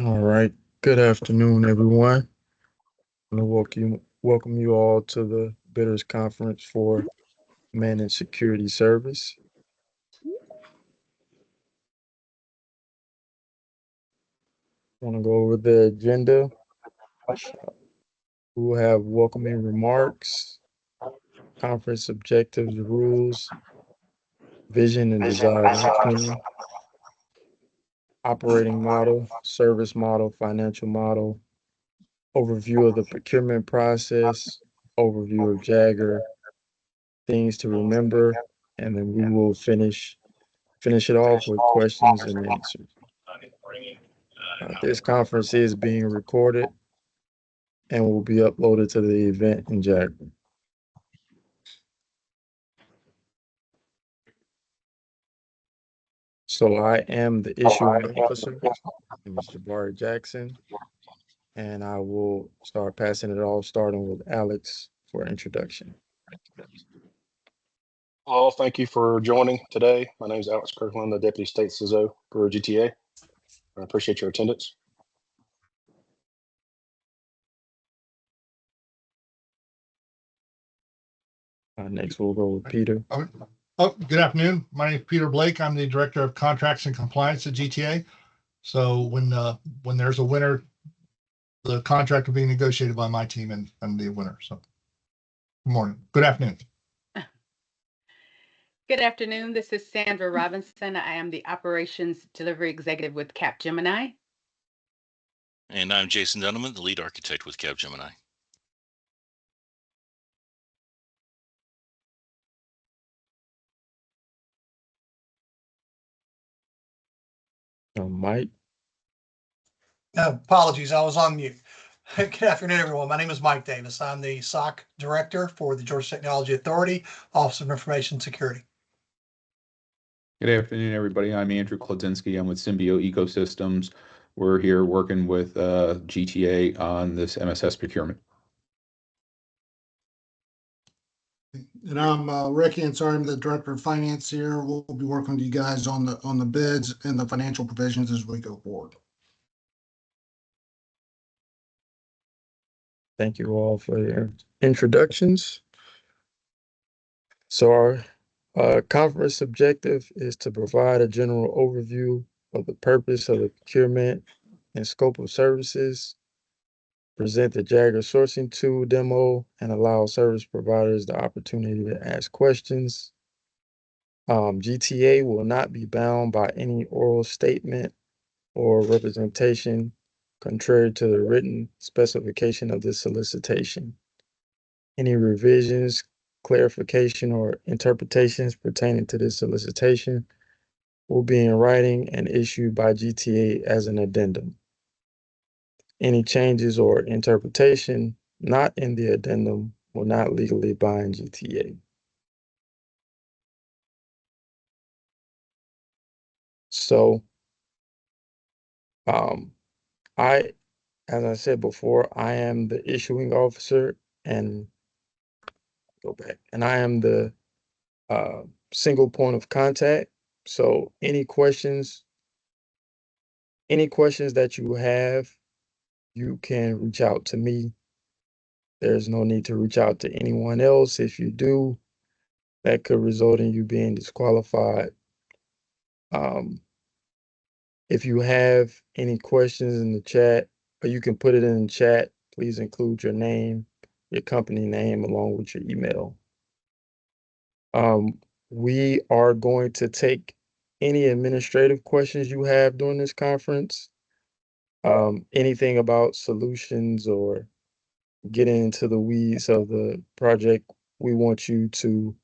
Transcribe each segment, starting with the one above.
All right. Good afternoon, everyone. I want to welcome you all to the Bidders Conference for Managed Security Service. I want to go over the agenda. We will have welcoming remarks, conference objectives, rules, vision and desired outcome, operating model, service model, financial model, overview of the procurement process, overview of Jagger, things to remember, and then we will finish it off with questions and answers. This conference is being recorded and will be uploaded to the event in Jackson. So I am the issuing officer, Mr. Barry Jackson, and I will start passing it off, starting with Alex for introduction. Well, thank you for joining today. My name is Alex Kirkland, the Deputy State CISO for GTA. I appreciate your attendance. Next, we'll go with Peter. Good afternoon. My name is Peter Blake. I'm the Director of Contracts and Compliance at GTA. So when there's a winner, the contract will be negotiated by my team and I'm the winner. So good morning. Good afternoon. Good afternoon. This is Sandra Robinson. I am the Operations Delivery Executive with Capgemini. And I'm Jason Dunneman, the Lead Architect with Capgemini. Mike. Apologies, I was on mute. Good afternoon, everyone. My name is Mike Davis. I'm the SOC Director for the Georgia Technology Authority, Office of Information Security. Good afternoon, everybody. I'm Andrew Klodzinski. I'm with Symbio Ecosystems. We're here working with GTA on this MSS procurement. And I'm Ricky Ansari. I'm the Director of Finance here. We'll be working with you guys on the bids and the financial provisions as we go forward. Thank you all for your introductions. So our conference objective is to provide a general overview of the purpose of the procurement and scope of services, present the Jagger sourcing tool demo, and allow service providers the opportunity to ask questions. GTA will not be bound by any oral statement or representation contrary to the written specification of this solicitation. Any revisions, clarification, or interpretations pertaining to this solicitation will be in writing and issued by GTA as an addendum. Any changes or interpretation not in the addendum will not legally bind GTA. So, as I said before, I am the issuing officer and I am the single point of contact. So any questions that you have, you can reach out to me. There's no need to reach out to anyone else. If you do, that could result in you being disqualified. If you have any questions in the chat, or you can put it in the chat, please include your name, your company name, along with your email. We are going to take any administrative questions you have during this conference. Anything about solutions or getting into the weeds of the project, we want you to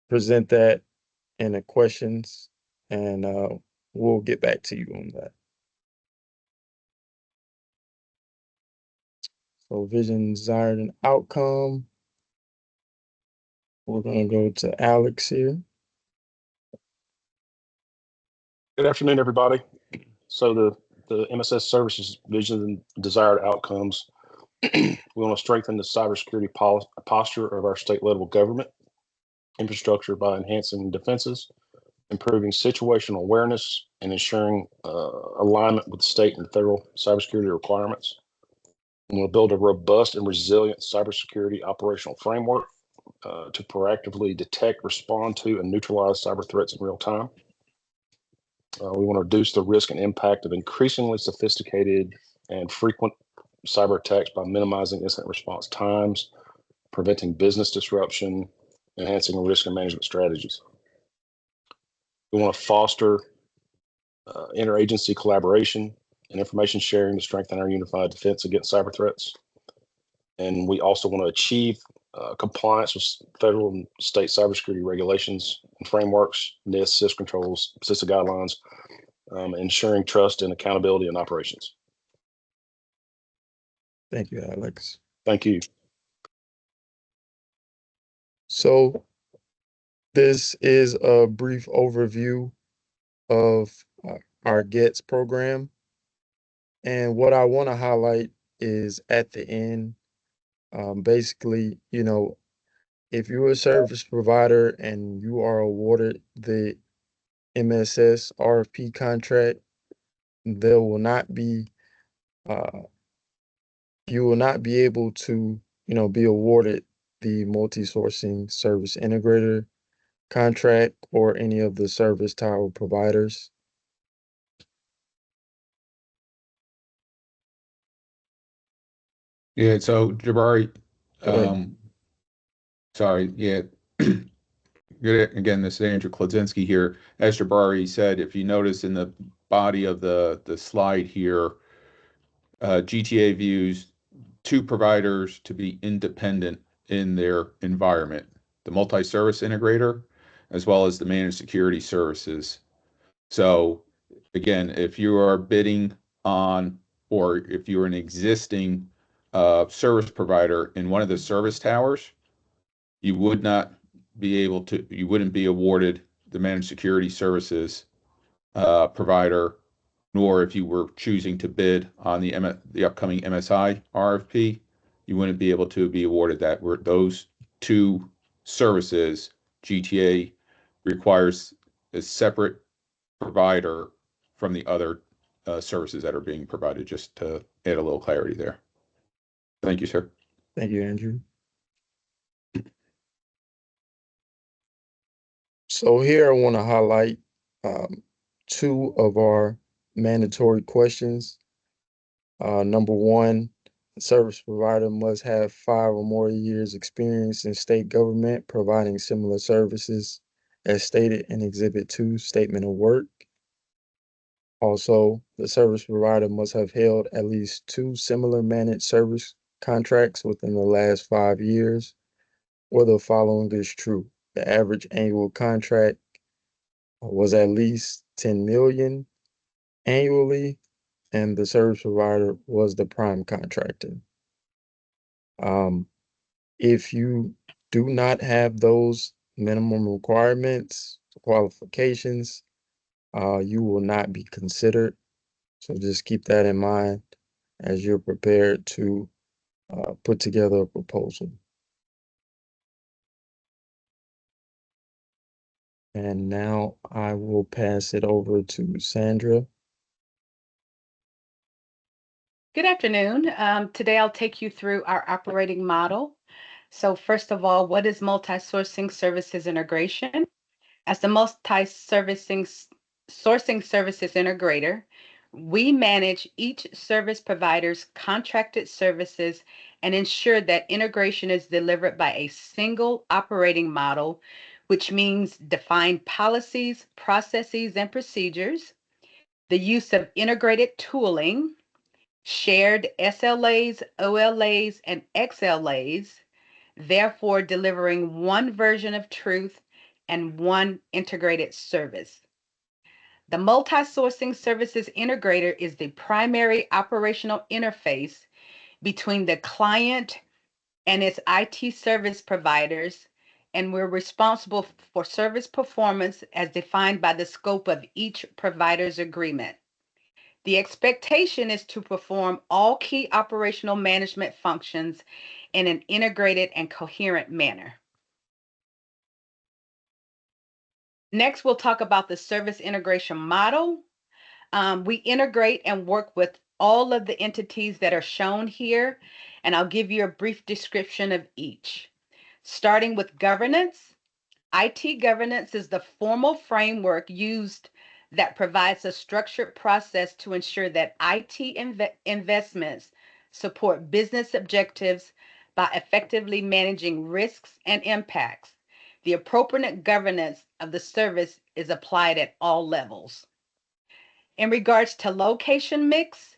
present that in the questions, and we'll get back to you on that. So vision, desired, and outcome. We're going to go to Alex here. Good afternoon, everybody. So the MSS services vision and desired outcomes. We want to strengthen the cybersecurity posture of our state level government infrastructure by enhancing defenses, improving situational awareness, and ensuring alignment with state and federal cybersecurity requirements. We want to build a robust and resilient cybersecurity operational framework to proactively detect, respond to, and neutralize cyber threats in real time. We want to reduce the risk and impact of increasingly sophisticated and frequent cyber attacks by minimizing incident response times, preventing business disruption, enhancing risk and management strategies. We want to foster interagency collaboration and information sharing to strengthen our unified defense against cyber threats. And we also want to achieve compliance with federal and state cybersecurity regulations and frameworks, NIST, CIS controls, CISA guidelines, ensuring trust and accountability in operations. Thank you, Alex. Thank you. So this is a brief overview of our GETS program. And what I want to highlight is at the end, basically, if you're a service provider and you are awarded the MSS RFP contract, there will not be, you will not be able to, be awarded the multi-sourcing service integrator contract or any of the service tower providers. Yeah, so Jabari, Go ahead. sorry, yeah. Good. Again, this is Andrew Klodzinski here. As Jabari said, if you notice in the body of the slide here, GTA views two providers to be independent in their environment, the multi-service integrator, as well as the managed security services. So again, if you are bidding on, or if you're an existing service provider in one of the service towers, you would not be able to, you wouldn't be awarded the managed security services provider, nor if you were choosing to bid on the upcoming MSI RFP, you wouldn't be able to be awarded that. Those two services, GTA requires a separate provider from the other services that are being provided, just to add a little clarity there. Thank you, sir. Thank you, Andrew. So here I want to highlight two of our mandatory questions. Number one, the service provider must have 5 or more years experience in state government providing similar services as stated in Exhibit 2 Statement of Work. Also, the service provider must have held at least 2 similar managed service contracts within the last 5 years, or the following is true. The average annual contract was at least 10 million annually, and the service provider was the prime contractor. If you do not have those minimum requirements, qualifications, you will not be considered. So just keep that in mind as you're prepared to put together a proposal. And now I will pass it over to Sandra. Good afternoon. Today I'll take you through our operating model. So first of all, what is multi-sourcing services integration? As the multi-sourcing services integrator, we manage each service provider's contracted services and ensure that integration is delivered by a single operating model, which means defined policies, processes, and procedures, the use of integrated tooling, shared SLAs, OLAs, and XLAs, therefore delivering one version of truth and one integrated service. The multi-sourcing services integrator is the primary operational interface between the client and its IT service providers, and we're responsible for service performance as defined by the scope of each provider's agreement. The expectation is to perform all key operational management functions in an integrated and coherent manner. Next, we'll talk about the service integration model. We integrate and work with all of the entities that are shown here, and I'll give you a brief description of each. Starting with governance, IT governance is the formal framework used that provides a structured process to ensure that IT investments support business objectives by effectively managing risks and impacts. The appropriate governance of the service is applied at all levels. In regards to location mix,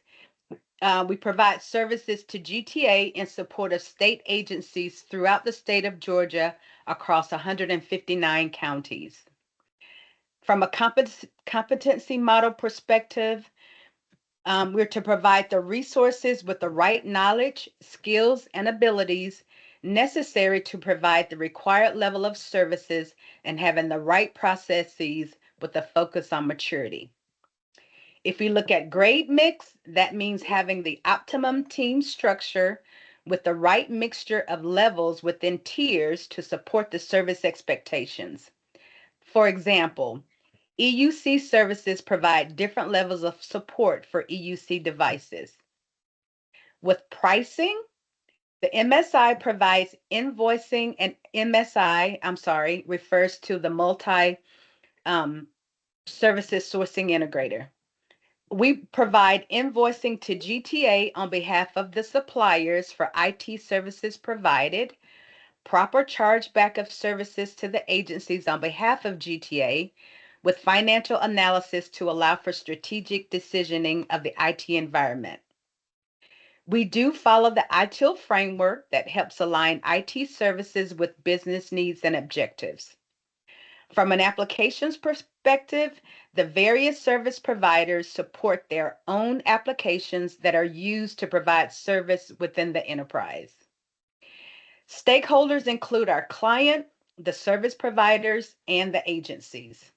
we provide services to GTA in support of state agencies throughout the state of Georgia across 159 counties. From a competency model perspective, we're to provide the resources with the right knowledge, skills, and abilities necessary to provide the required level of services and having the right processes with a focus on maturity. If we look at grade mix, that means having the optimum team structure with the right mixture of levels within tiers to support the service expectations. For example, EUC services provide different levels of support for EUC devices. With pricing, the MSI provides invoicing, and MSI, refers to the multi services sourcing integrator. We provide invoicing to GTA on behalf of the suppliers for IT services provided, proper chargeback of services to the agencies on behalf of GTA, with financial analysis to allow for strategic decisioning of the IT environment. We do follow the ITIL framework that helps align IT services with business needs and objectives. From an applications perspective, the various service providers support their own applications that are used to provide service within the enterprise. Stakeholders include our client, the service providers, and the agencies.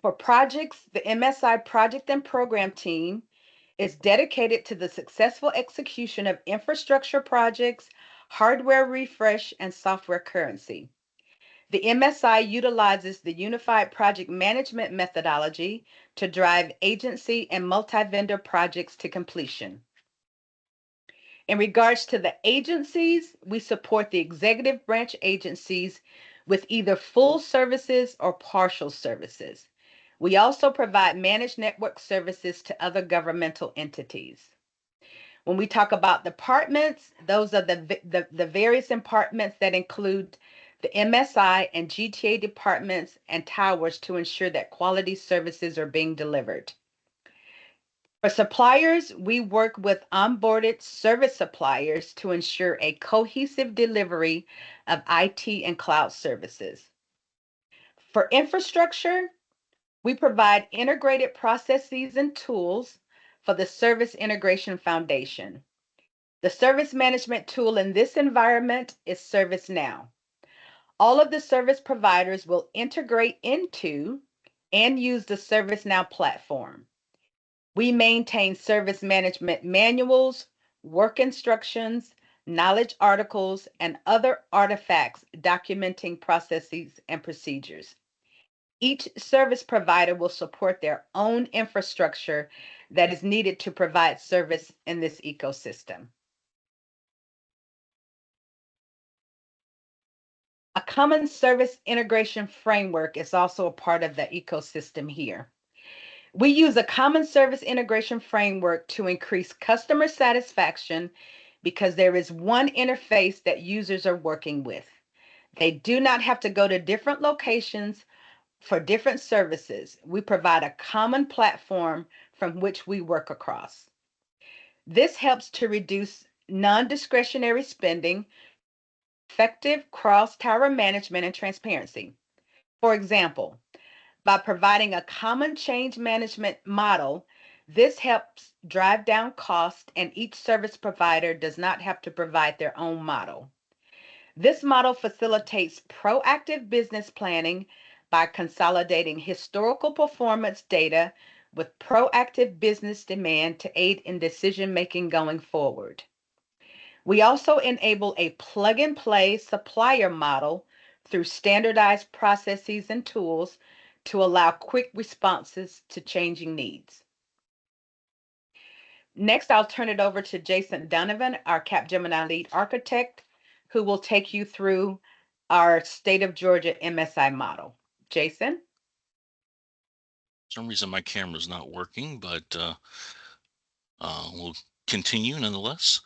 For projects, the MSI project and program team is dedicated to the successful execution of infrastructure projects, hardware refresh, and software currency. The MSI utilizes the Unified Project Management methodology to drive agency and multi-vendor projects to completion. In regards to the agencies, we support the executive branch agencies with either full services or partial services. We also provide managed network services to other governmental entities. When we talk about departments, those are the various departments that include the MSI and GTA departments and towers to ensure that quality services are being delivered. For suppliers, we work with onboarded service suppliers to ensure a cohesive delivery of IT and cloud services. For infrastructure, we provide integrated processes and tools for the Service Integration Foundation. The service management tool in this environment is ServiceNow. All of the service providers will integrate into and use the ServiceNow platform. We maintain service management manuals, work instructions, knowledge articles, and other artifacts documenting processes and procedures. Each service provider will support their own infrastructure that is needed to provide service in this ecosystem. A common service integration framework is also a part of the ecosystem here. We use a common service integration framework to increase customer satisfaction because there is one interface that users are working with. They do not have to go to different locations for different services. We provide a common platform from which we work across. This helps to reduce non-discretionary spending, effective cross-tower management, and transparency. For example, by providing a common change management model, this helps drive down cost, and each service provider does not have to provide their own model. This model facilitates proactive business planning by consolidating historical performance data with proactive business demand to aid in decision-making going forward. We also enable a plug-and-play supplier model through standardized processes and tools to allow quick responses to changing needs. Next, I'll turn it over to Jason Donovan, our Capgemini lead architect, who will take you through our state of Georgia MSI model. Jason? For some reason my camera's not working, but we'll continue nonetheless.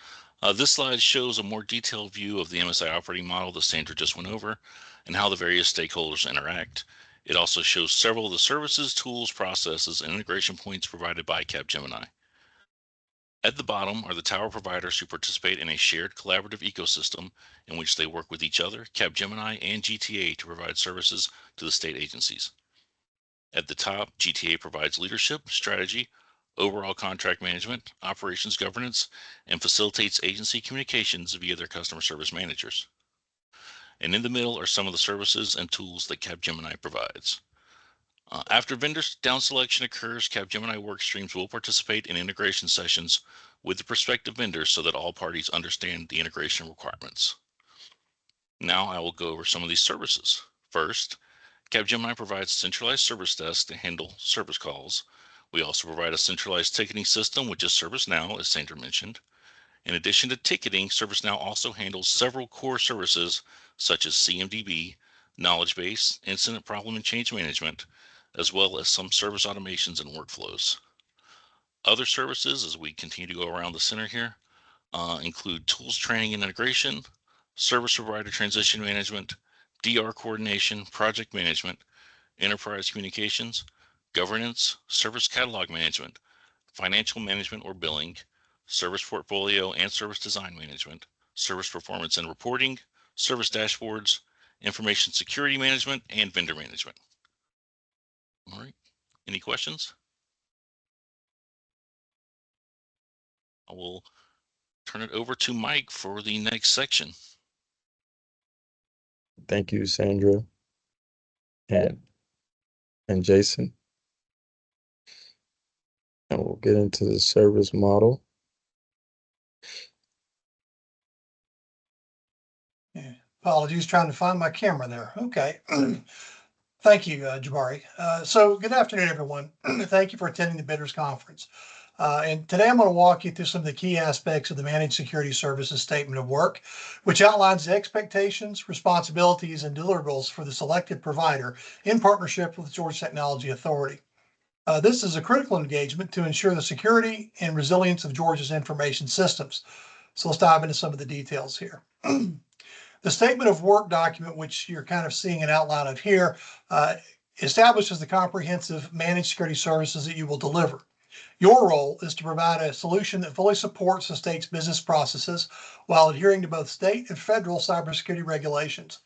This slide shows a more detailed view of the MSI operating model that Sandra just went over and how the various stakeholders interact. It also shows several of the services, tools, processes, and integration points provided by Capgemini. At the bottom are the tower providers who participate in a shared collaborative ecosystem in which they work with each other, Capgemini, and GTA to provide services to the state agencies. At the top, GTA provides leadership, strategy, overall contract management, operations governance, and facilitates agency communications via their customer service managers. And in the middle are some of the services and tools that Capgemini provides. After vendor down selection occurs, Capgemini work streams will participate in integration sessions with the prospective vendors so that all parties understand the integration requirements. Now I will go over some of these services. First, Capgemini provides centralized service desks to handle service calls. We also provide a centralized ticketing system, which is ServiceNow, as Sandra mentioned. In addition to ticketing, ServiceNow also handles several core services such as CMDB, knowledge base, incident problem and change management, as well as some service automations and workflows. Other services, as we continue to go around the center here, include tools training and integration, service provider transition management, DR coordination, project management, enterprise communications, governance, service catalog management, financial management or billing, service portfolio and service design management, service performance and reporting, service dashboards, information security management, and vendor management. All right, any questions? I will turn it over to Mike for the next section. Thank you, Sandra and Jason. And we'll get into the service model. Yeah. Apologies, trying to find my camera there. Okay. Thank you, Jabari. So good afternoon, everyone. Thank you for attending the Bidders Conference. And today I'm going to walk you through some of the key aspects of the Managed Security Services Statement of Work, which outlines the expectations, responsibilities, and deliverables for the selected provider in partnership with the Georgia Technology Authority. This is a critical engagement to ensure the security and resilience of Georgia's information systems. So let's dive into some of the details here. The Statement of Work document, which you're kind of seeing an outline of here, establishes the comprehensive managed security services that you will deliver. Your role is to provide a solution that fully supports the state's business processes while adhering to both state and federal cybersecurity regulations.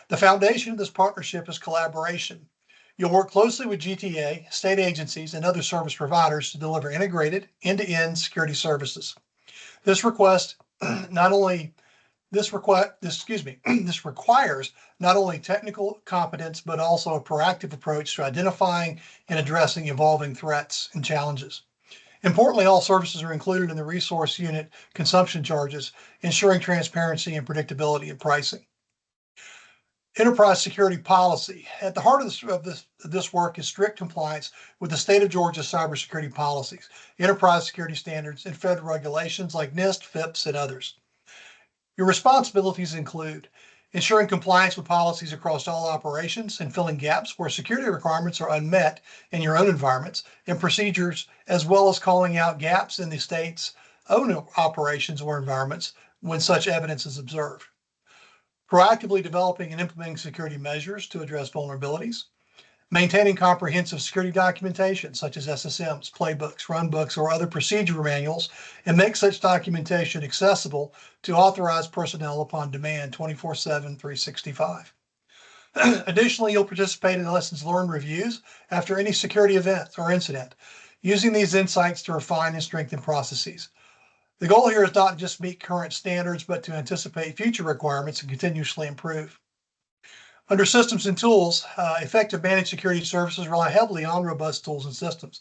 The foundation of this partnership is collaboration. You'll work closely with GTA, state agencies, and other service providers to deliver integrated end-to-end security services. This requires not only technical competence, but also a proactive approach to identifying and addressing evolving threats and challenges. Importantly, all services are included in the resource unit consumption charges, ensuring transparency and predictability in pricing. Enterprise security policy. At the heart of this work is strict compliance with the state of Georgia's cybersecurity policies, enterprise security standards, and federal regulations like NIST, FIPS, and others. Your responsibilities include ensuring compliance with policies across all operations and filling gaps where security requirements are unmet in your own environments and procedures, as well as calling out gaps in the state's own operations or environments when such evidence is observed. Proactively developing and implementing security measures to address vulnerabilities. Maintaining comprehensive security documentation such as SSMs, playbooks, runbooks, or other procedure manuals, and make such documentation accessible to authorized personnel upon demand 24/7, 365. Additionally, you'll participate in lessons learned reviews after any security event or incident, using these insights to refine and strengthen processes. The goal here is not to just meet current standards, but to anticipate future requirements and continuously improve. Under systems and tools, effective managed security services rely heavily on robust tools and systems.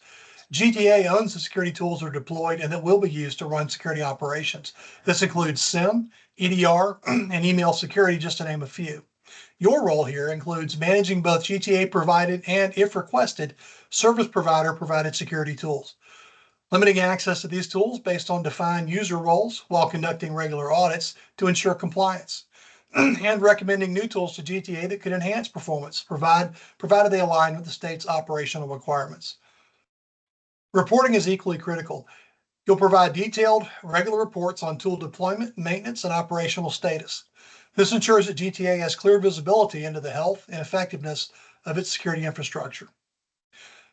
GTA owns the security tools that are deployed and that will be used to run security operations. This includes SIM, EDR, and email security, just to name a few. Your role here includes managing both GTA provided and, if requested, service provider provided security tools, limiting access to these tools based on defined user roles while conducting regular audits to ensure compliance, and recommending new tools to GTA that could enhance performance, provided they align with the state's operational requirements. Reporting is equally critical. You'll provide detailed, regular reports on tool deployment, maintenance, and operational status. This ensures that GTA has clear visibility into the health and effectiveness of its security infrastructure.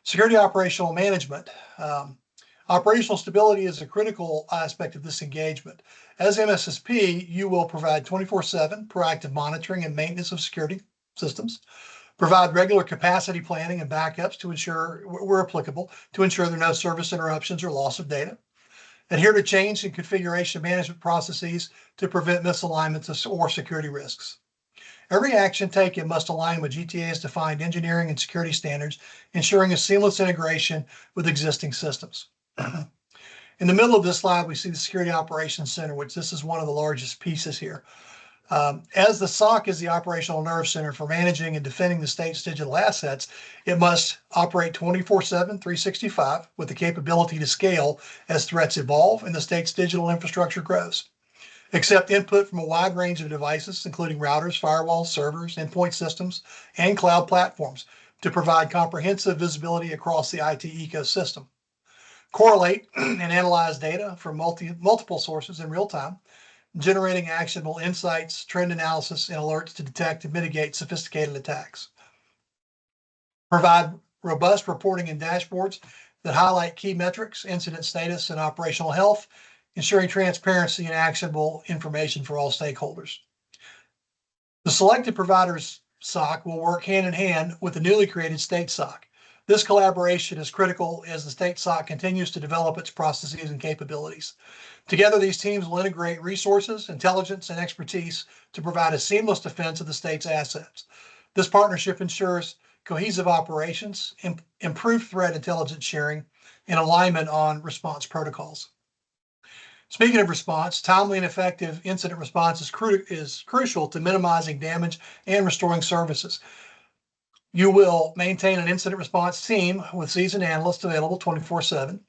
Security operational management. Operational stability is a critical aspect of this engagement. As MSSP, you will provide 24/7 proactive monitoring and maintenance of security systems, provide regular capacity planning and backups to ensure, where applicable, to ensure there are no service interruptions or loss of data, adhere to change and configuration management processes to prevent misalignments or security risks. Every action taken must align with GTA's defined engineering and security standards, ensuring a seamless integration with existing systems. In the middle of this slide, we see the Security Operations Center, which this is one of the largest pieces here. As the SOC is the operational nerve center for managing and defending the state's digital assets, it must operate 24/7, 365 with the capability to scale as threats evolve and the state's digital infrastructure grows. Accept input from a wide range of devices, including routers, firewalls, servers, endpoint systems, and cloud platforms to provide comprehensive visibility across the IT ecosystem. Correlate and analyze data from multiple sources in real time, generating actionable insights, trend analysis, and alerts to detect and mitigate sophisticated attacks. Provide robust reporting and dashboards that highlight key metrics, incident status, and operational health, ensuring transparency and actionable information for all stakeholders. The selected provider's SOC will work hand in hand with the newly created state SOC. This collaboration is critical as the state SOC continues to develop its processes and capabilities. Together, these teams will integrate resources, intelligence, and expertise to provide a seamless defense of the state's assets. This partnership ensures cohesive operations, improved threat intelligence sharing, and alignment on response protocols. Speaking of response, timely and effective incident response is crucial to minimizing damage and restoring services. You will maintain an incident response team with seasoned analysts available 24/7,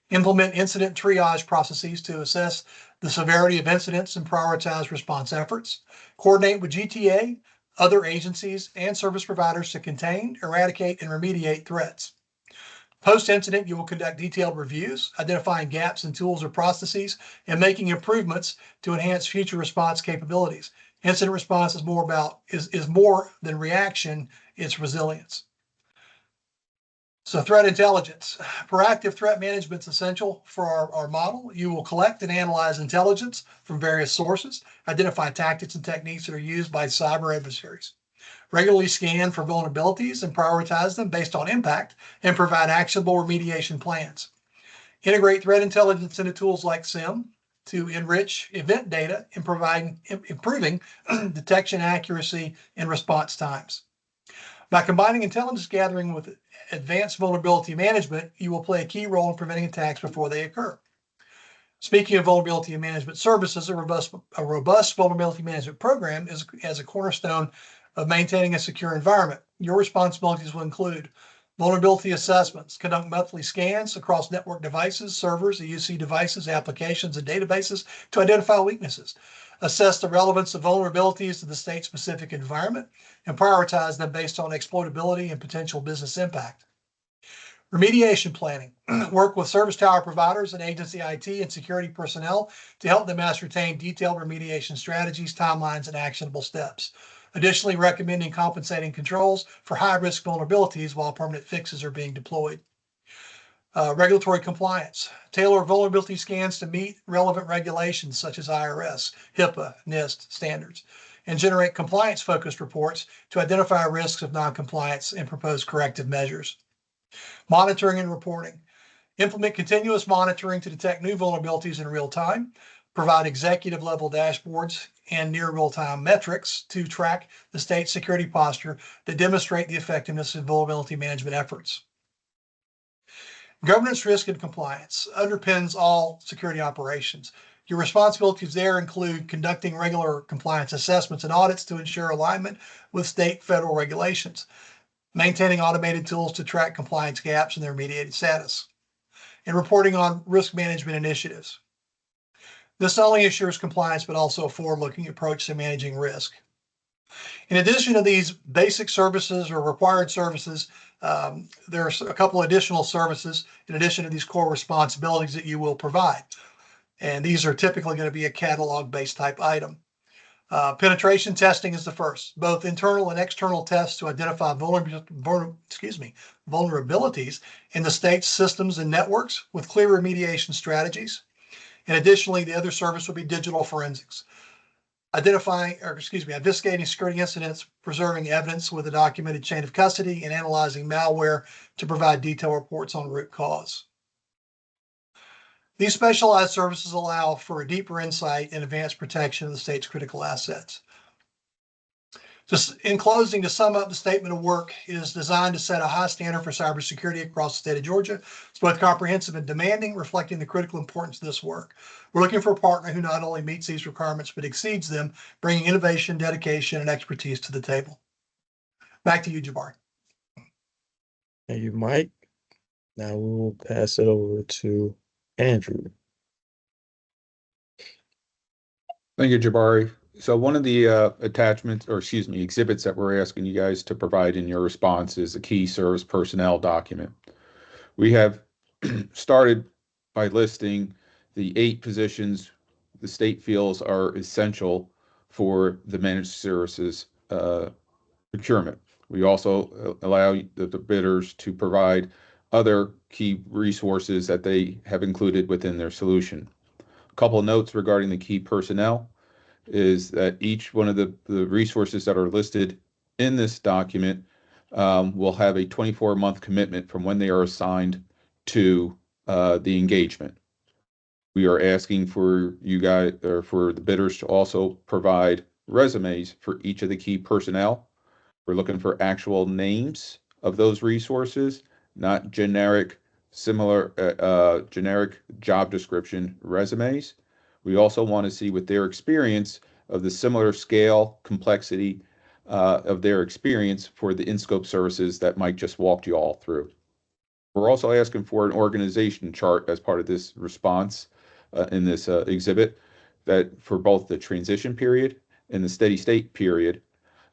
implement incident triage processes to assess the severity of incidents and prioritize response efforts, coordinate with GTA, other agencies, and service providers to contain, eradicate, and remediate threats. Post-incident, you will conduct detailed reviews, identifying gaps in tools or processes, and making improvements to enhance future response capabilities. Incident response is more than reaction, it's resilience. So threat intelligence. Proactive threat management is essential for our model. You will collect and analyze intelligence from various sources, identify tactics and techniques that are used by cyber adversaries, regularly scan for vulnerabilities and prioritize them based on impact, and provide actionable remediation plans. Integrate threat intelligence into tools like SIM to enrich event data and improving detection accuracy and response times. By combining intelligence gathering with advanced vulnerability management, you will play a key role in preventing attacks before they occur. Speaking of vulnerability management services, a robust vulnerability management program is as a cornerstone of maintaining a secure environment. Your responsibilities will include vulnerability assessments, conduct monthly scans across network devices, servers, EUC devices, applications, and databases to identify weaknesses, assess the relevance of vulnerabilities to the state-specific environment, and prioritize them based on exploitability and potential business impact. Remediation planning. Work with service tower providers and agency IT and security personnel to help them ascertain detailed remediation strategies, timelines, and actionable steps. Additionally, recommending compensating controls for high-risk vulnerabilities while permanent fixes are being deployed. Regulatory compliance. Tailor vulnerability scans to meet relevant regulations such as IRS, HIPAA, NIST standards, and generate compliance-focused reports to identify risks of noncompliance and propose corrective measures. Monitoring and reporting. Implement continuous monitoring to detect new vulnerabilities in real time, provide executive-level dashboards and near real-time metrics to track the state's security posture that demonstrate the effectiveness of vulnerability management efforts. Governance, risk, and compliance underpins all security operations. Your responsibilities there include conducting regular compliance assessments and audits to ensure alignment with state federal regulations, maintaining automated tools to track compliance gaps and their remediated status, and reporting on risk management initiatives. This not only assures compliance, but also a forward-looking approach to managing risk. In addition to these basic services or required services, there's a couple additional services in addition to these core responsibilities that you will provide. And these are typically going to be a catalog-based type item. Penetration testing is the first. Both internal and external tests to identify vulnerabilities in the state's systems and networks with clear remediation strategies. And additionally, the other service would be digital forensics. Investigating security incidents, preserving evidence with a documented chain of custody, and analyzing malware to provide detailed reports on root cause. These specialized services allow for a deeper insight and advanced protection of the state's critical assets. Just in closing, to sum up, the statement of work is designed to set a high standard for cybersecurity across the state of Georgia. It's both comprehensive and demanding, reflecting the critical importance of this work. We're looking for a partner who not only meets these requirements, but exceeds them, bringing innovation, dedication, and expertise to the table. Back to you, Jabari. Thank you, Mike. Now we will pass it over to Andrew. Thank you, Jabari. So one of the exhibits that we're asking you guys to provide in your response is a key service personnel document. We have started by listing the 8 positions the state feels are essential for the managed services procurement. We also allow the bidders to provide other key resources that they have included within their solution. A couple of notes regarding the key personnel is that each one of the resources that are listed in this document will have a 24-month commitment from when they are assigned to the engagement. We are asking for you guys, or for the bidders, to also provide resumes for each of the key personnel. We're looking for actual names of those resources, not generic job description resumes. We also want to see with their experience of the similar scale, complexity of their experience for the in-scope services that Mike just walked you all through. We're also asking for an organization chart as part of this response in this exhibit, that for both the transition period and the steady state period,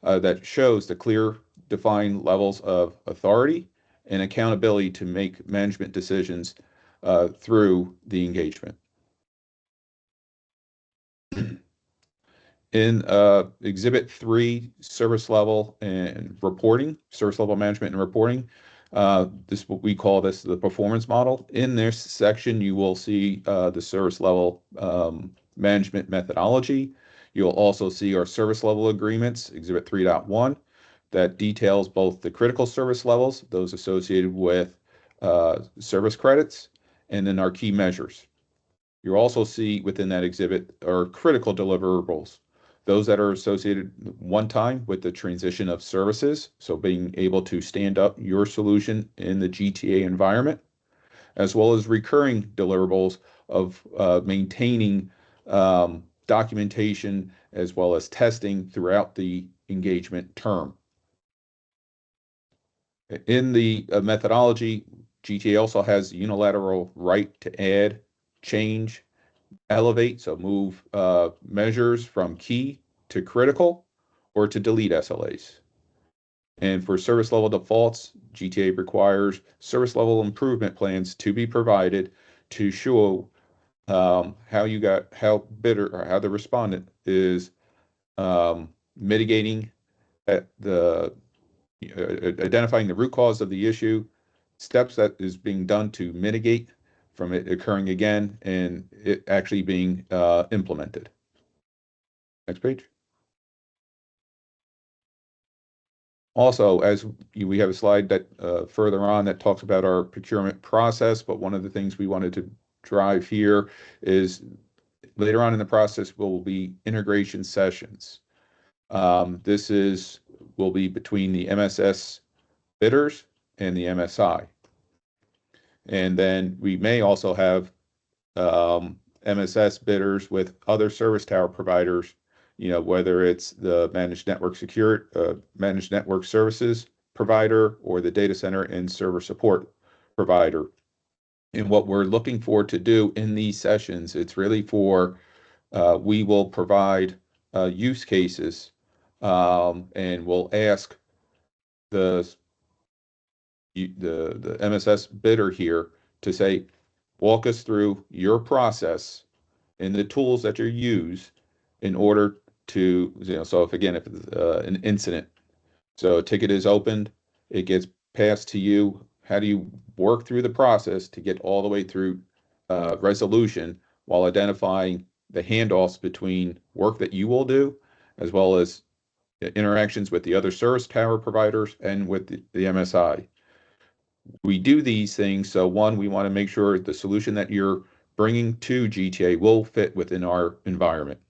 that shows the clear defined levels of authority and accountability to make management decisions through the engagement. In Exhibit 3, service level management and reporting, we call this the performance model. In this section, you will see the service level management methodology. You'll also see our service level agreements, Exhibit 3.1, that details both the critical service levels, those associated with service credits, and then our key measures. You'll also see within that exhibit our critical deliverables, those that are associated one time with the transition of services, so being able to stand up your solution in the GTA environment, as well as recurring deliverables of maintaining documentation as well as testing throughout the engagement term. In the methodology, GTA also has unilateral right to add, change, elevate, so move measures from key to critical, or to delete SLAs. And for service level defaults, GTA requires service level improvement plans to be provided to show how the respondent is mitigating identifying the root cause of the issue, steps that is being done to mitigate from it occurring again, and it actually being implemented. Next page. Also, as we have a slide that further on that talks about our procurement process, but one of the things we wanted to drive here is later on in the process will be integration sessions. This will be between the MSS bidders and the MSI. And then we may also have MSS bidders with other service tower providers, whether it's the managed network services provider or the data center and server support provider. And what we're looking for to do in these sessions, it's really for, we will provide use cases, and we'll ask the the MSS bidder here to say, walk us through your process and the tools that you use in order to, so if it's an incident, so a ticket is opened, it gets passed to you. How do you work through the process to get all the way through resolution while identifying the handoffs between work that you will do, as well as interactions with the other service tower providers and with the MSI? We do these things, so one, we want to make sure the solution that you're bringing to GTA will fit within our environment.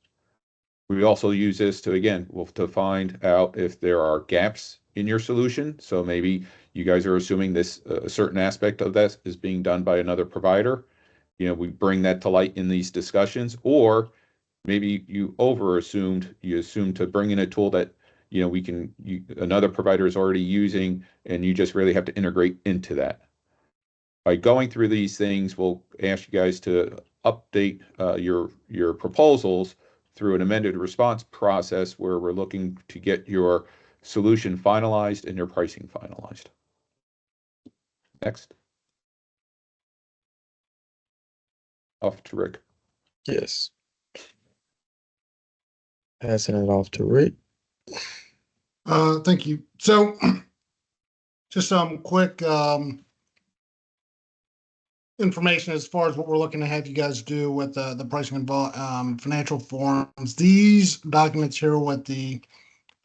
We also use this to find out if there are gaps in your solution. So maybe you guys are assuming this a certain aspect of this is being done by another provider. We bring that to light in these discussions, or maybe you assumed to bring in a tool that another provider is already using, and you just really have to integrate into that. By going through these things, we'll ask you guys to update your proposals through an amended response process where we're looking to get your solution finalized and your pricing finalized. Next. Off to Rick. Yes. Passing it off to Rick. Thank you. So just some quick information as far as what we're looking to have you guys do with the pricing and financial forms. These documents here with the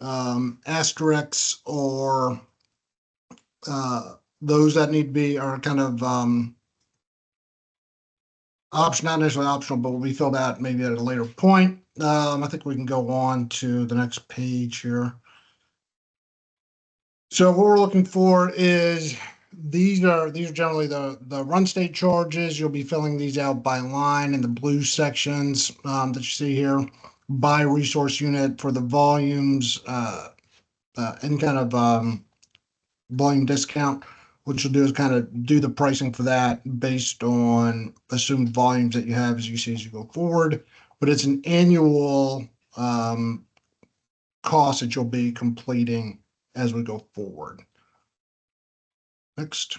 asterisks or those that need to be are kind of not necessarily optional, but will be filled out maybe at a later point. I think we can go on to the next page here. So what we're looking for is these are generally the run state charges. You'll be filling these out by line in the blue sections that you see here, by resource unit for the volumes, any kind of volume discount. What you'll do is kind of do the pricing for that based on assumed volumes that you have as you go forward. But it's an annual cost that you'll be completing as we go forward. Next.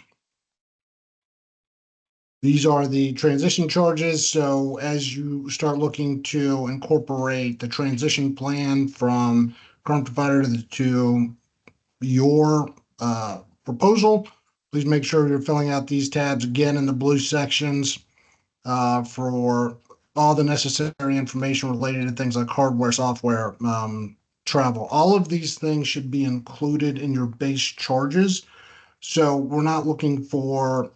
These are the transition charges. So as you start looking to incorporate the transition plan from current provider to your proposal, please make sure you're filling out these tabs again in the blue sections for all the necessary information related to things like hardware, software, travel. All of these things should be included in your base charges. So we're not looking for,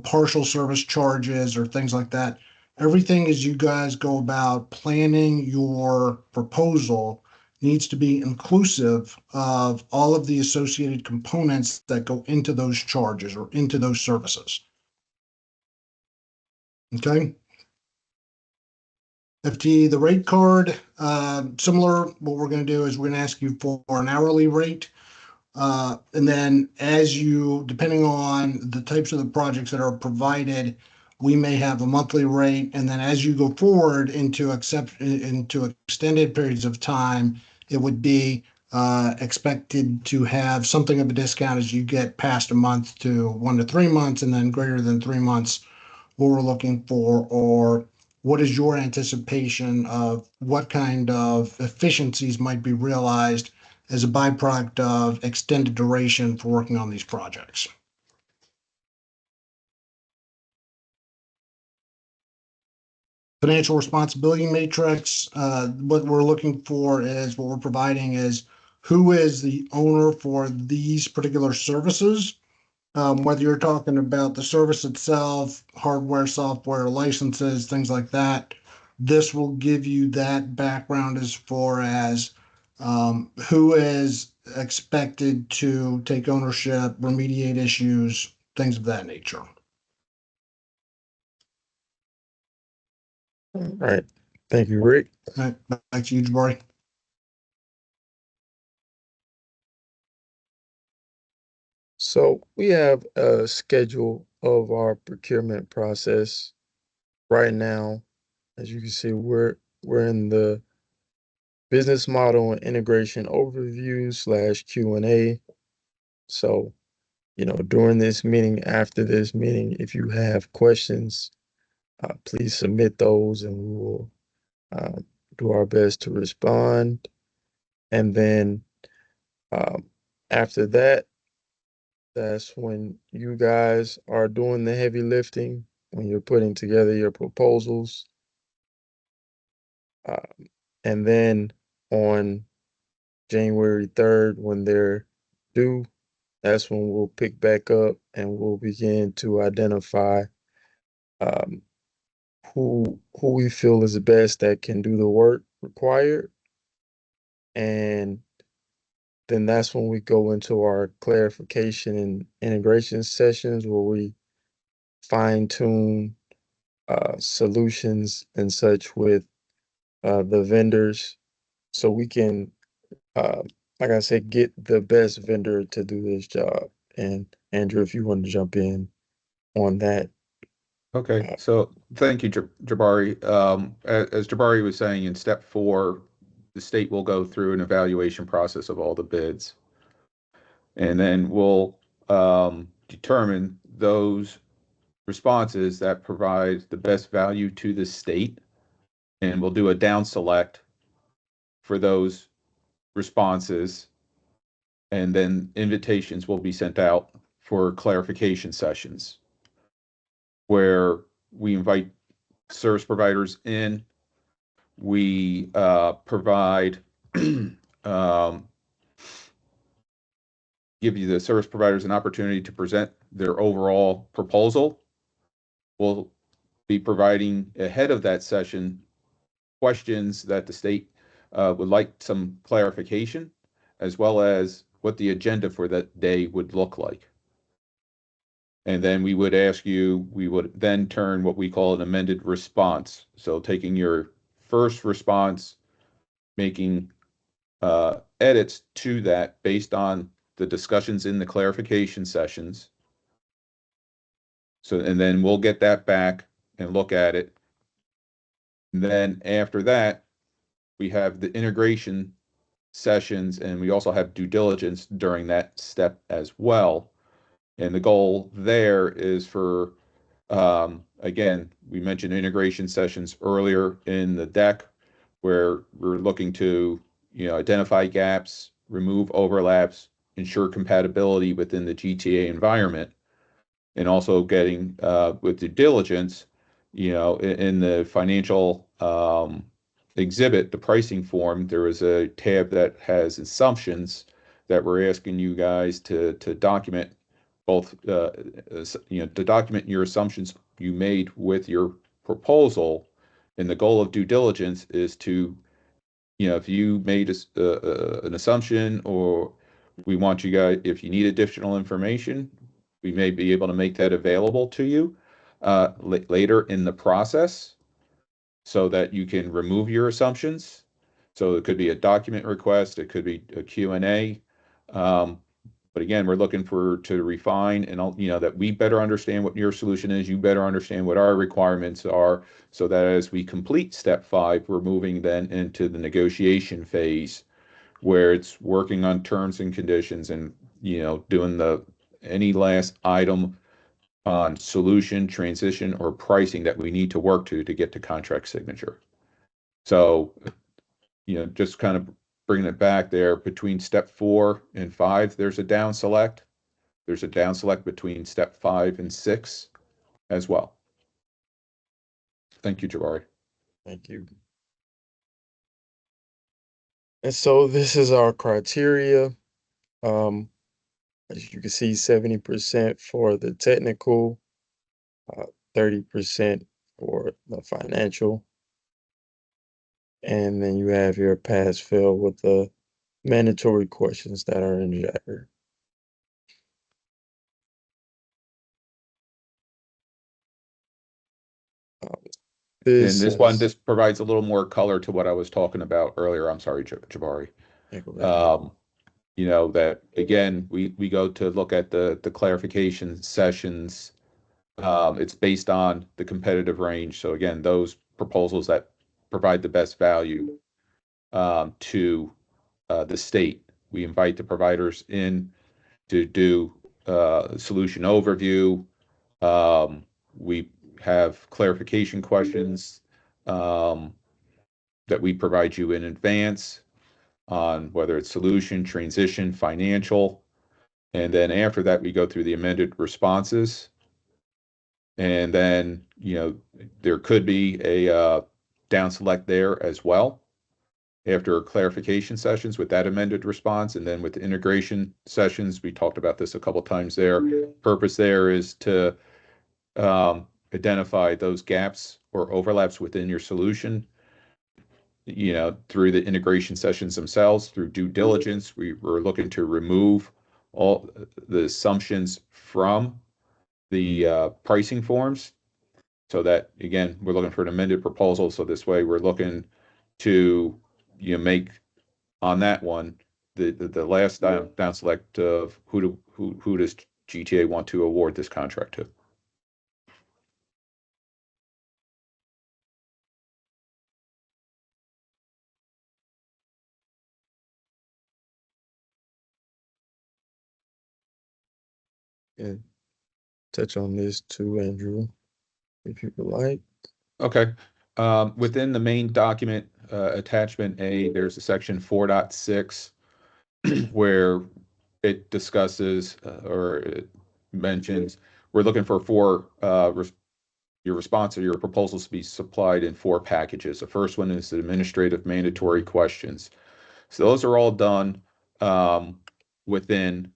partial service charges or things like that. Everything as you guys go about planning your proposal needs to be inclusive of all of the associated components that go into those charges or into those services. Okay. FTE, the rate card, similar. What we're going to do is we're going to ask you for an hourly rate. And then depending on the types of the projects that are provided, we may have a monthly rate. And then as you go forward into extended periods of time, it would be expected to have something of a discount as you get past a month to 1 to 3 months, and then greater than 3 months. What we're looking for, or what is your anticipation of what kind of efficiencies might be realized as a byproduct of extended duration for working on these projects. Financial responsibility matrix, what we're providing is who is the owner for these particular services. Whether you're talking about the service itself, hardware, software, licenses, things like that, this will give you that background as far as who is expected to take ownership, remediate issues, things of that nature. All right. Thank you, Rick. Back to you, Jabari. So we have a schedule of our procurement process right now. As you can see, we're in the business model and integration overview / Q&A. So, during this meeting, after this meeting, if you have questions, please submit those and we will uh, do our best to respond. And then um, after that, that's when you guys are doing the heavy lifting, when you're putting together your proposals. And then on January 3rd, when they're due, that's when we'll pick back up and we'll begin to identify um, who we feel is the best that can do the work required. And then that's when we go into our clarification and integration sessions where we fine tune solutions and such with the vendors so we can, uh, like I said, get the best vendor to do this job. And Andrew, if you want to jump in on that. Okay, so thank you, Jabari. As Jabari was saying, in step 4, the state will go through an evaluation process of all the bids. And then we'll determine those responses that provide the best value to the state. And we'll do a down select for those responses. And then invitations will be sent out for clarification sessions where we invite service providers in. We provide, give you the service providers an opportunity to present their overall proposal. We'll be providing ahead of that session questions that the state would like some clarification, as well as what the agenda for that day would look like. And then we would then turn what we call an amended response. So taking your first response, making edits to that based on the discussions in the clarification sessions. So, and then we'll get that back and look at it. And then after that, we have the integration sessions, and we also have due diligence during that step as well. And the goal there is for, again, we mentioned integration sessions earlier in the deck, where we're looking to, identify gaps, remove overlaps, ensure compatibility within the GTA environment, and also getting with due diligence, in the financial exhibit, the pricing form, there is a tab that has assumptions that we're asking you guys to document both, to document your assumptions you made with your proposal. And the goal of due diligence is to, if you made an assumption, or we want you guys, if you need additional information, we may be able to make that available to you later in the process so that you can remove your assumptions. So it could be a document request, it could be a Q&A. But again, we're looking to refine and, that we better understand what your solution is, you better understand what our requirements are, so that as we complete step 5, we're moving then into the negotiation phase, where it's working on terms and conditions and, doing any last item on solution, transition, or pricing that we need to work to get to contract signature. So, just kind of bringing it back there, between step 4 and 5, there's a down select. There's a down select between step 5 and 6 as well. Thank you, Jabari. Thank you. And so this is our criteria. As you can see, 70% for the technical, 30% for the financial. And then you have your pass fail with the mandatory questions that are in Jagger. And this one, is this provides a little more color to what I was talking about earlier. I'm sorry, Jabari. yeah, go ahead. You know, that again, we go to look at the clarification sessions. It's based on the competitive range. So again, those proposals that provide the best value to the state. We invite the providers in to do solution overview. We have clarification questions that we provide you in advance on whether it's solution, transition, financial. And then after that, we go through the amended responses. And then, you know, there could be a down select there as well after clarification sessions with that amended response. And then with the integration sessions, we talked about this a couple times there. Purpose there is to identify those gaps or overlaps within your solution, you know, through the integration sessions themselves, through due diligence. We're looking to remove all the assumptions from the pricing forms so that, again, we're looking for an amended proposal. So this way we're looking to, you know, make on that one the last down select of who does GTA want to award this contract to. Yeah, touch on this too, Andrew, if you would like. Okay. Within the main document, attachment A, there's a section 4.6 where it discusses or it mentions we're looking for your response or your proposals to be supplied in 4 packages. The first one is the administrative mandatory questions. So those are all done within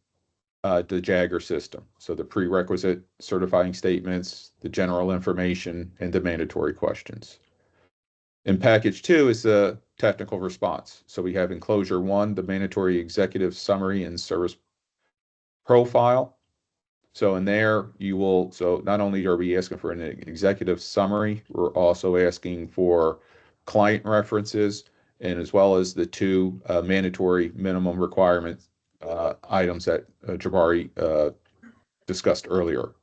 the Jagger system. So the prerequisite certifying statements, the general information, and the mandatory questions. In package 2 is the technical response. So we have enclosure 1, the mandatory executive summary and service profile. So in there, you will, so not only are we asking for an executive summary, we're also asking for client references and as well as the 2 mandatory minimum requirements items that Jabari discussed earlier.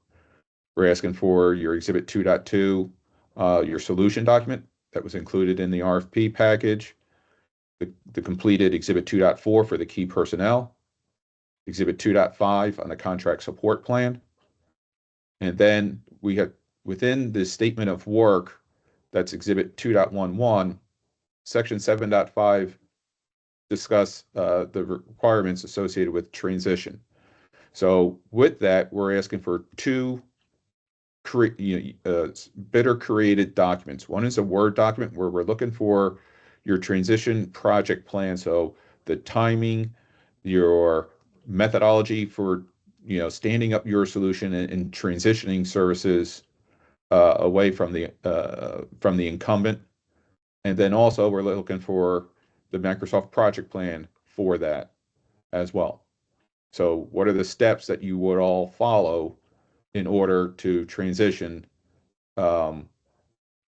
We're asking for your Exhibit 2.2, your solution document that was included in the RFP package, the completed Exhibit 2.4 for the key personnel, Exhibit 2.5 on the contract support plan. And then we have within the statement of work, that's Exhibit 2.11, Section 7.5 discuss the requirements associated with transition. So with that, we're asking for 2 bidder created documents. One is a Word document where we're looking for your transition project plan. So the timing, your methodology for, you know, standing up your solution and transitioning services away from the incumbent. And then also we're looking for the Microsoft project plan for that as well. So what are the steps that you would all follow in order to transition from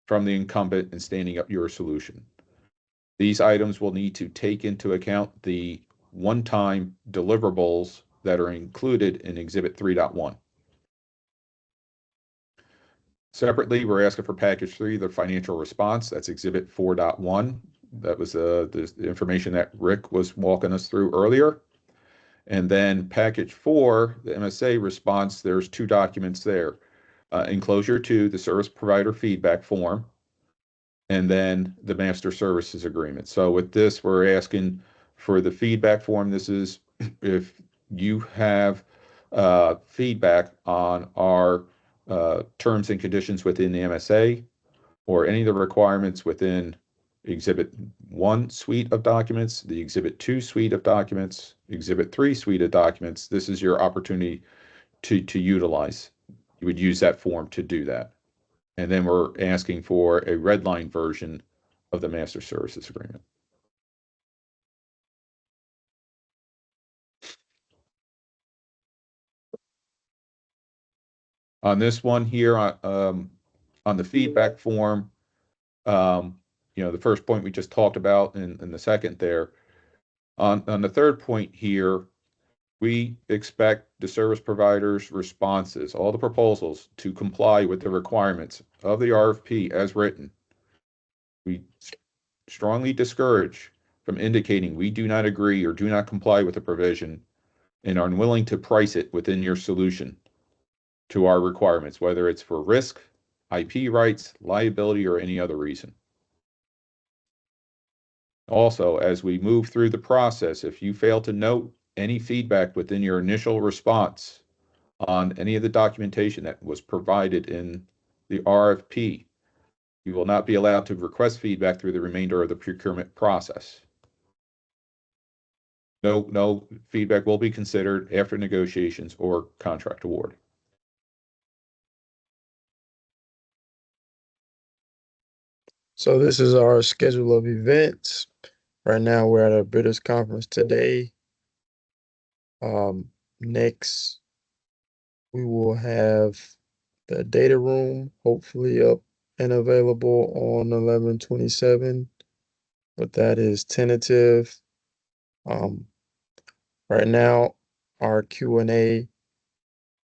the incumbent and standing up your solution? These items will need to take into account the one-time deliverables that are included in Exhibit 3.1. Separately, we're asking for package 3, the financial response. That's Exhibit 4.1. That was the information that Rick was walking us through earlier. And then package 4, the MSA response, there's 2 documents there. Enclosure 2, the service provider feedback form, and then the master services agreement. So with this, we're asking for the feedback form. This is if you have feedback on our terms and conditions within the MSA or any of the requirements within Exhibit 1 suite of documents, the Exhibit 2 suite of documents, Exhibit 3 suite of documents, this is your opportunity to utilize. You would use that form to do that. And then we're asking for a red line version of the master services agreement. On this one here, on the feedback form, The first point we just talked about and the second there. On the third point here, we expect the service provider's responses, all the proposals, to comply with the requirements of the RFP as written. We strongly discourage from indicating we do not agree or do not comply with the provision and are unwilling to price it within your solution to our requirements, whether it's for risk, IP rights, liability, or any other reason. Also, as we move through the process, if you fail to note any feedback within your initial response on any of the documentation that was provided in the RFP, you will not be allowed to request feedback through the remainder of the procurement process. No feedback will be considered after negotiations or contract award. So this is our schedule of events. Right now, we're at our bidders conference today. Next, we will have the data room, hopefully up and available on 11/27, but that is tentative. Right now, our Q&A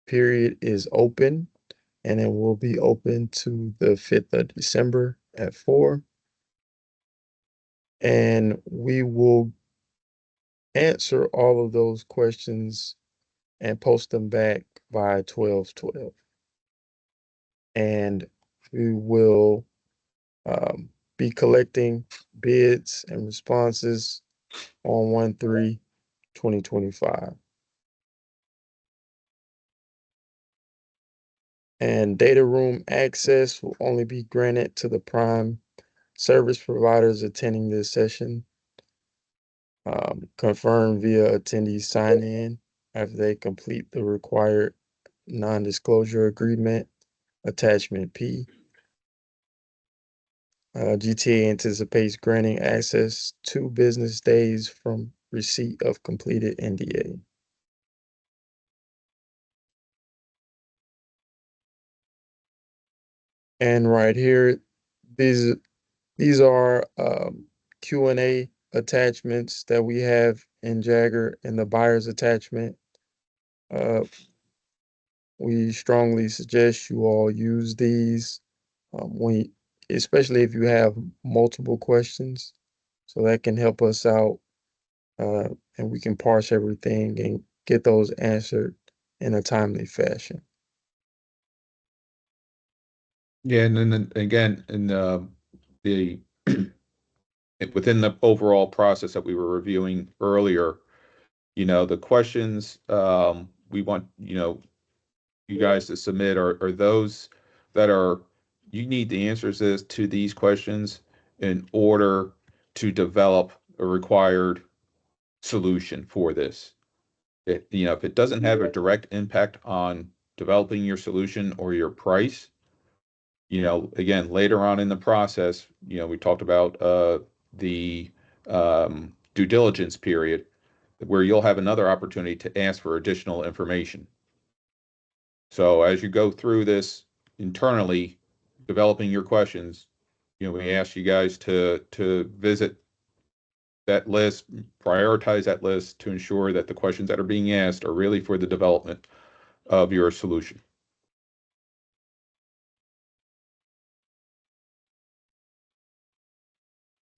period is open, and it will be open to the 5th of December at 4. And we will answer all of those questions and post them back by 12/12. And we will be collecting bids and responses on 1/3/2025. And data room access will only be granted to the prime service providers attending this session. Confirmed via attendee sign-in after they complete the required non-disclosure agreement, attachment P. GTA anticipates granting access 2 business days from receipt of completed NDA. And right here, these are Q&A attachments that we have in Jagger in the buyer's attachment. We strongly suggest you all use these especially if you have multiple questions, so that can help us out, and we can parse everything and get those answered in a timely fashion. Yeah, and then again, in the within the overall process that we were reviewing earlier, the questions we want, you guys to submit are those that you need the answers to these questions in order to develop a required solution for this. If it doesn't have a direct impact on developing your solution or your price, again, later on in the process, we talked about the due diligence period where you'll have another opportunity to ask for additional information. So as you go through this internally, developing your questions, we ask you guys to visit that list, prioritize that list to ensure that the questions that are being asked are really for the development of your solution.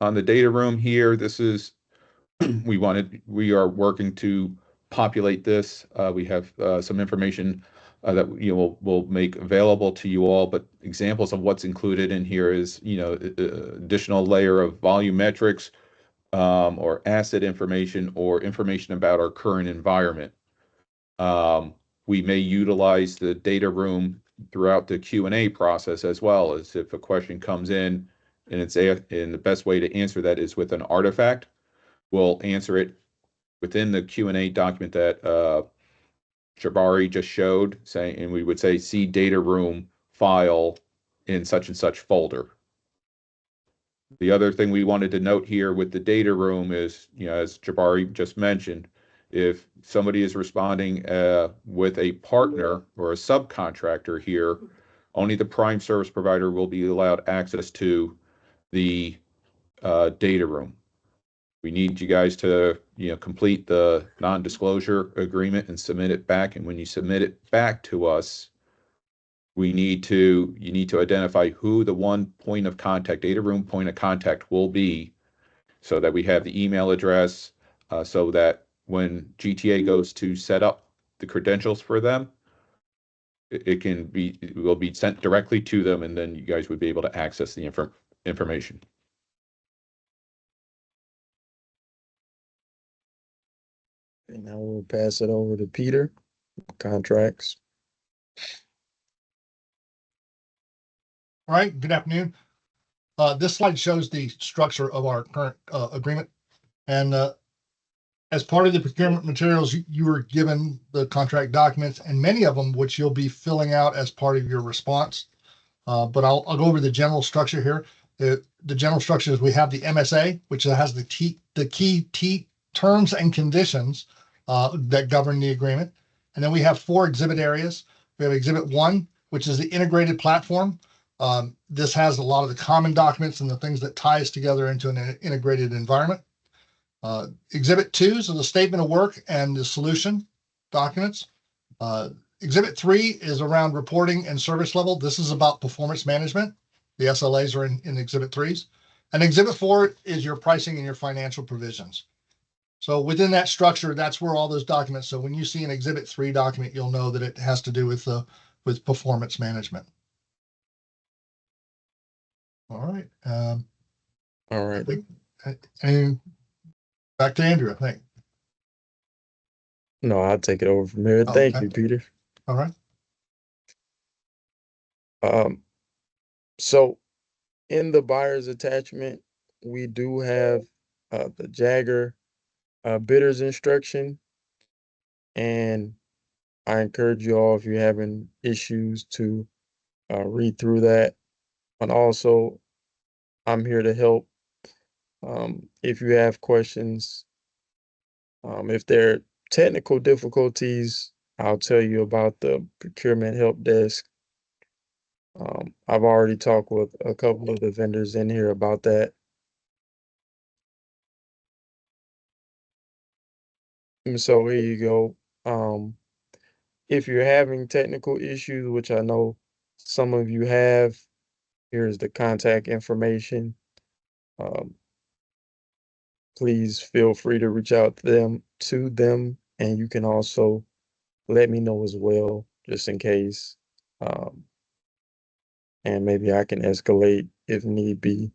On the data room here, this is we are working to populate this. We have some information that we'll make available to you all, but examples of what's included in here is additional layer of volumetrics or asset information or information about our current environment. We may utilize the data room throughout the Q&A process as well, as if a question comes in and the best way to answer that is with an artifact. We'll answer it within the Q&A document that Jabari just showed, and we would say see data room file in such and such folder. The other thing we wanted to note here with the data room is, as Jabari just mentioned, if somebody is responding with a partner or a subcontractor here, only the prime service provider will be allowed access to the data room. We need you guys to, complete the non-disclosure agreement and submit it back. And when you submit it back to us, you need to identify who the one point of contact, data room point of contact will be, so that we have the email address, so that when GTA goes to set up the credentials for them, it will be sent directly to them, and then you guys would be able to access the information. And now we'll pass it over to Peter, contracts. All right, good afternoon. This slide shows the structure of our current agreement. And as part of the procurement materials, you were given the contract documents, and many of them which you'll be filling out as part of your response. But I'll go over the general structure here. The general structure is we have the MSA, which has the key terms and conditions that govern the agreement. And then we have 4 exhibit areas. We have Exhibit 1, which is the integrated platform. This has a lot of the common documents and the things that tie us together into an integrated environment. Exhibit 2 is the statement of work and the solution documents. Exhibit 3 is around reporting and service level. This is about performance management. The SLAs are in Exhibit 3s. And Exhibit 4 is your pricing and your financial provisions. So within that structure, that's where all those documents. So when you see an Exhibit 3 document, you'll know that it has to do with performance management. All right. All right. And back to Andrew, I think. No, I'll take it over from here. Thank you, Peter. All right. So in the buyer's attachment, we do have the Jagger bidder's instruction, and I encourage you all, if you're having issues, to read through that. And also, I'm here to help. If you have questions, if there are technical difficulties, I'll tell you about the procurement help desk. I've already talked with a couple of the vendors in here about that. And so here you go. If you're having technical issues, which I know some of you have, here's the contact information. Please feel free to reach out to them, and you can also let me know as well, just in case. And maybe I can escalate if need be.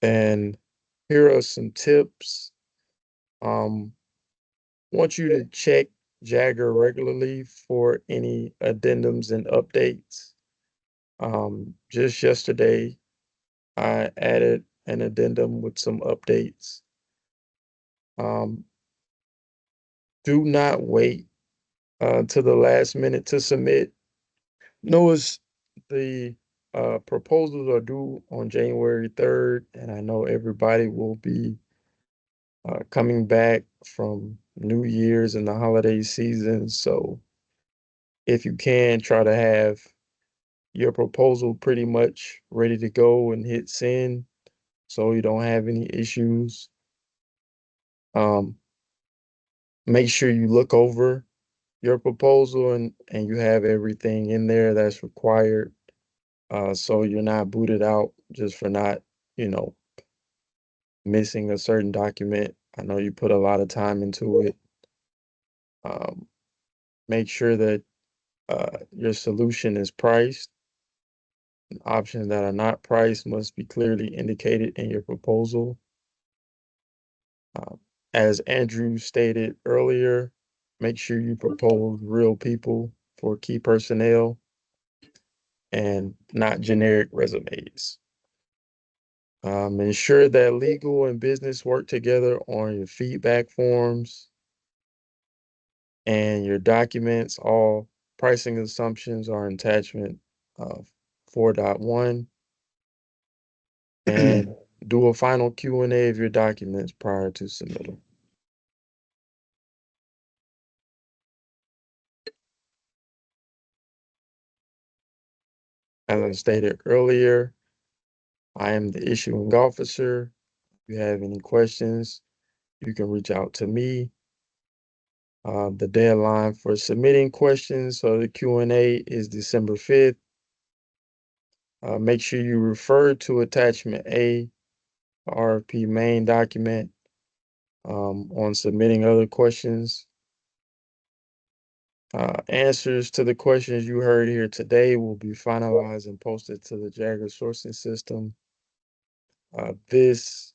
And here are some tips. Want you to check Jagger regularly for any addendums and updates. Just yesterday, I added an addendum with some updates. Do not wait to the last minute to submit. Notice the proposals are due on January 3rd, and I know everybody will be coming back from New Year's and the holiday season. So if you can, try to have your proposal pretty much ready to go and hit send, so you don't have any issues. Make sure you look over your proposal and you have everything in there that's required, so you're not booted out just for not, missing a certain document. I know you put a lot of time into it. Make sure that your solution is priced. Options that are not priced must be clearly indicated in your proposal. As Andrew stated earlier, make sure you propose real people for key personnel and not generic resumes. Ensure that legal and business work together on your feedback forms and your documents. All pricing assumptions are in attachment 4.1. And do a final Q&A of your documents prior to submittal. As I stated earlier, I am the issuing officer. If you have any questions, you can reach out to me. The deadline for submitting questions for the Q&A is December 5th. Make sure you refer to attachment A, RFP main document, on submitting other questions. Answers to the questions you heard here today will be finalized and posted to the Jagger sourcing system. This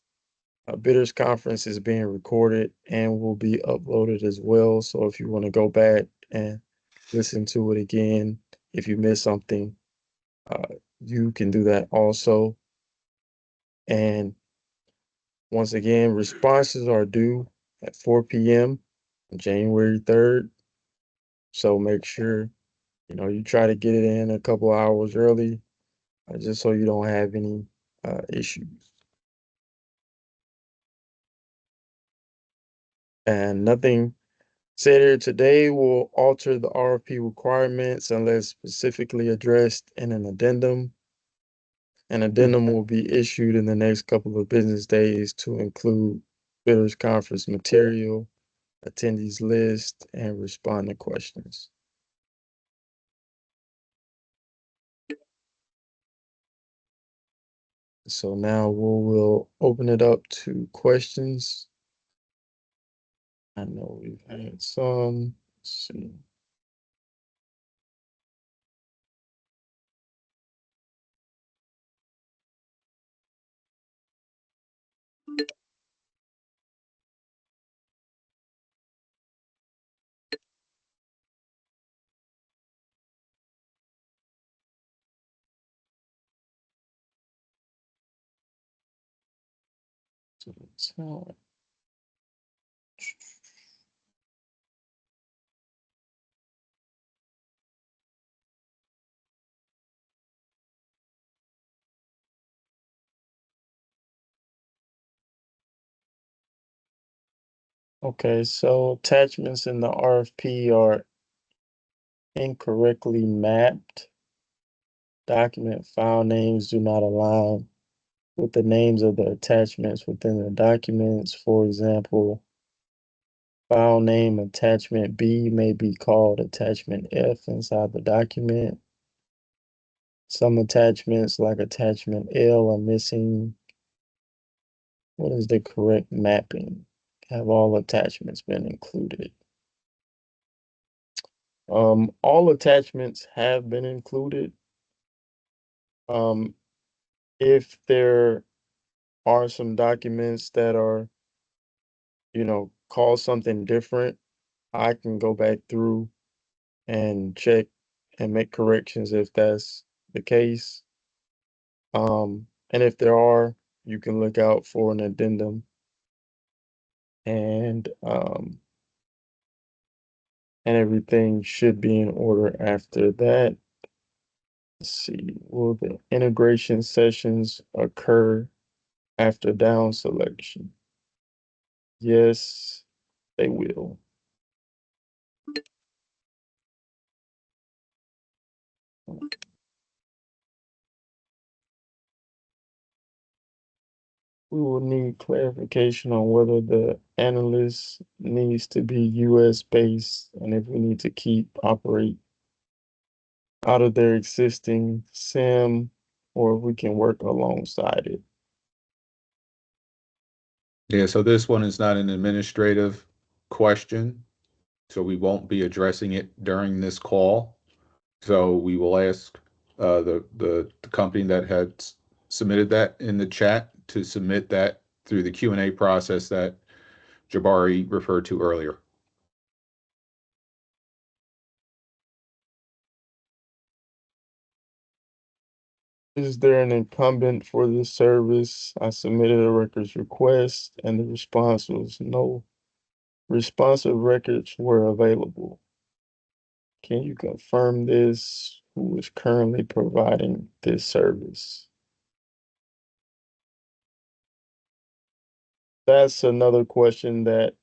bidders conference is being recorded and will be uploaded as well. So if you want to go back and listen to it again, if you missed something, you can do that also. And once again, responses are due at 4 p.m. on January 3rd. So make sure, you try to get it in a couple hours early, just so you don't have any issues. And nothing said here today will alter the RFP requirements unless specifically addressed in an addendum. An addendum will be issued in the next couple of business days to include bidders conference material, attendees list, and respond to questions. So now we'll open it up to questions. I know we've had some. Let's see. So, okay, so attachments in the RFP are incorrectly mapped. Document file names do not align with the names of the attachments within the documents. For example, file name attachment B may be called attachment F inside the document. Some attachments, like attachment L, are missing. What is the correct mapping? Have all attachments been included? All attachments have been included. If there are some documents that are, called something different, I can go back through and check and make corrections if that's the case. And if there are, you can look out for an addendum. And everything should be in order after that. Let's see, will the integration sessions occur after down selection? Yes, they will. We will need clarification on whether the analyst needs to be US based and if we need to operate out of their existing SIM or if we can work alongside it. Yeah, so this one is not an administrative question, so we won't be addressing it during this call. So we will ask the company that had submitted that in the chat to submit that through the Q&A process that Jabari referred to earlier. Is there an incumbent for this service? I submitted a records request and the response was no. Responsive records were available. Can you confirm this? Who is currently providing this service? That's another question that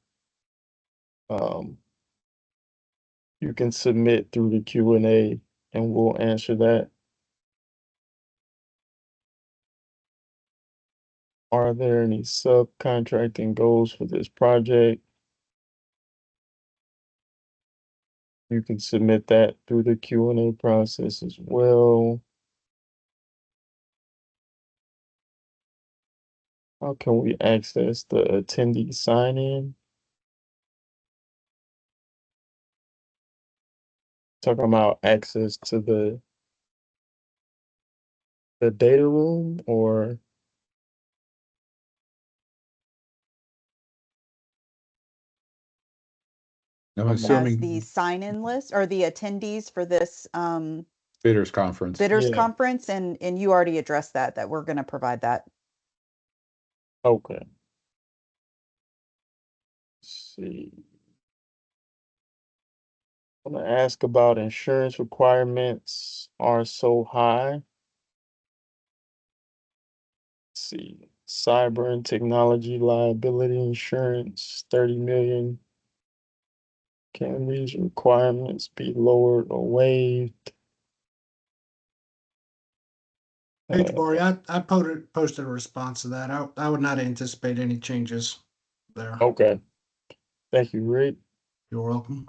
you can submit through the Q&A and we'll answer that. Are there any subcontracting goals for this project? You can submit that through the Q&A process as well. How can we access the attendee sign-in? Talking about access to the data room, or I'm As assuming the sign-in list or the attendees for this bidders conference. bidders Yeah. conference, and you already addressed that we're going to provide that. okay. Let's see. I'm gonna ask about insurance requirements are so high. Let's see. Cyber and technology liability insurance, 30 million. Can these requirements be lowered or waived? Hey, Jabari, I posted a response to that. I would not anticipate any changes there. Okay. Thank you, Rick. You're welcome.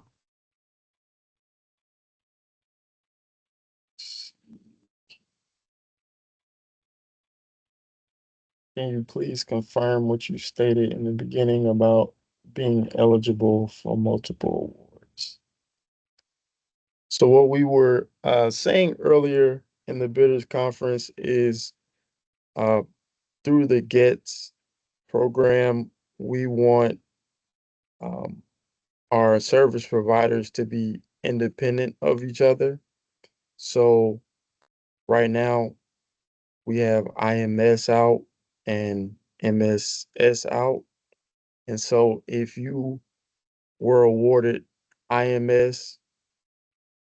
Can you please confirm what you stated in the beginning about being eligible for multiple awards? So what we were saying earlier in the bidders conference is uh, through the GETS program, we want our service providers to be independent of each other. So right now we have IMS out and MSS out. And so if you were awarded IMS,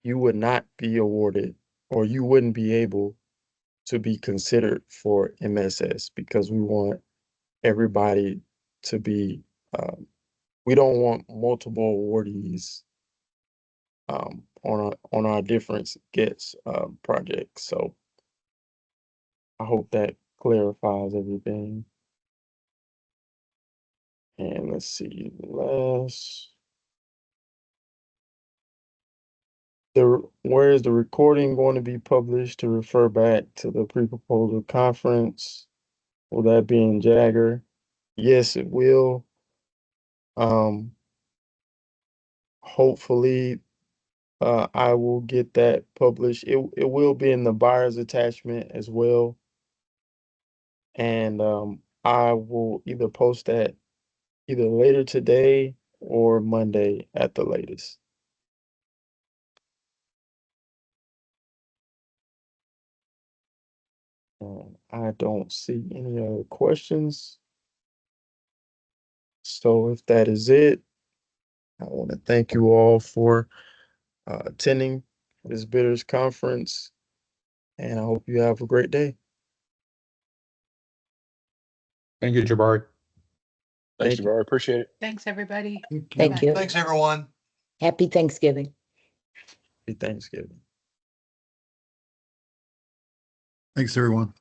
you would not be awarded, or you wouldn't be able to be considered for MSS, because we want everybody to be, we don't want multiple awardees on our different GETS projects. So I hope that clarifies everything. And let's see, where is the recording going to be published to refer back to the pre-proposal conference? Will that be in Jagger? Yes, it will. Hopefully, I will get that published. It will be in the buyer's attachment as well. And I will either post that either later today or Monday at the latest. I don't see any other questions. So if that is it, I want to thank you all for attending this bidders conference, and I hope you have a great day. Thank you, Jabari. Thanks, Thank you. Jabari. Appreciate it. Thanks, everybody. Thank you. Thanks, everyone. Happy Thanksgiving. Happy Thanksgiving. Thanks, everyone.